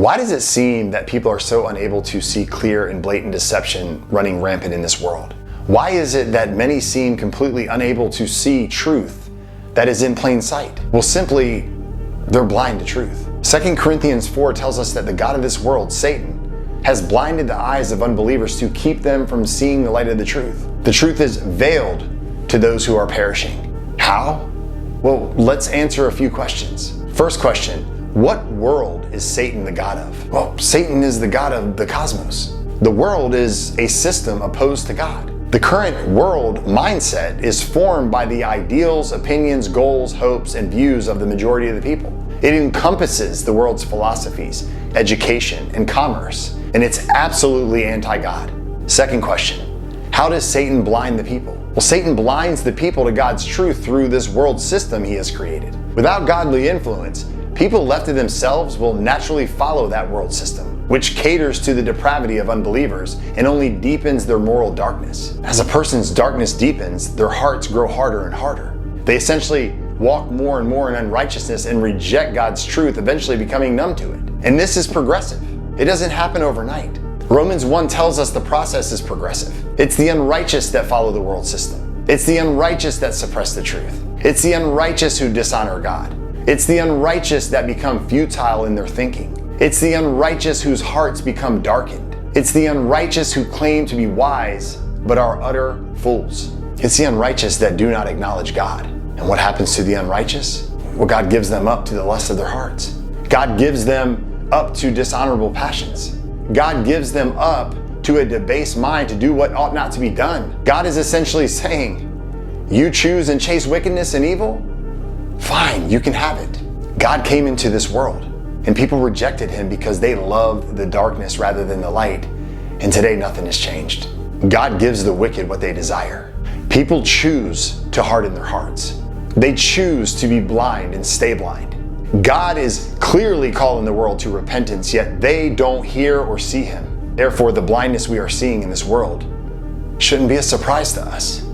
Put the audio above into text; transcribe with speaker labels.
Speaker 1: Why does it seem that people are so unable to see clear and blatant deception running rampant in this world? Why is it that many seem completely unable to see truth that is in plain sight? Well, simply, they're blind to truth. 2 Corinthians 4 tells us that the god of this world, Satan, has blinded the eyes of unbelievers to keep them from seeing the light of the truth. The truth is veiled to those who are perishing. How? Well, let's answer a few questions. First question, what world is Satan the god of? Well, Satan is the god of the cosmos. The world is a system opposed to God. The current world mindset is formed by the ideals, opinions, goals, hopes, and views of the majority of the people. It encompasses the world's philosophies, education, and commerce, and it's absolutely anti-God. Second question, how does Satan blind the people? Well, Satan blinds the people to God's truth through this world system he has created. Without godly influence, people left to themselves will naturally follow that world system, which caters to the depravity of unbelievers and only deepens their moral darkness. As a person's darkness deepens, their hearts grow harder and harder. They essentially walk more and more in unrighteousness and reject God's truth, eventually becoming numb to it. And this is progressive. It doesn't happen overnight. Romans 1 tells us the process is progressive. It's the unrighteous that follow the world system. It's the unrighteous that suppress the truth. It's the unrighteous who dishonor God. It's the unrighteous that become futile in their thinking. It's the unrighteous whose hearts become darkened. It's the unrighteous who claim to be wise, but are utter fools. It's the unrighteous that do not acknowledge God. And what happens to the unrighteous? Well, God gives them up to the lust of their hearts. God gives them up to dishonorable passions. God gives them up to a debased mind to do what ought not to be done. God is essentially saying, you choose and chase wickedness and evil? Fine, you can have it. God came into this world, and people rejected him because they loved the darkness rather than the light. And today, nothing has changed. God gives the wicked what they desire. People choose to harden their hearts. They choose to be blind and stay blind. God is clearly calling the world to repentance, yet they don't hear or see him. Therefore, the blindness we are seeing in this world shouldn't be a surprise to us.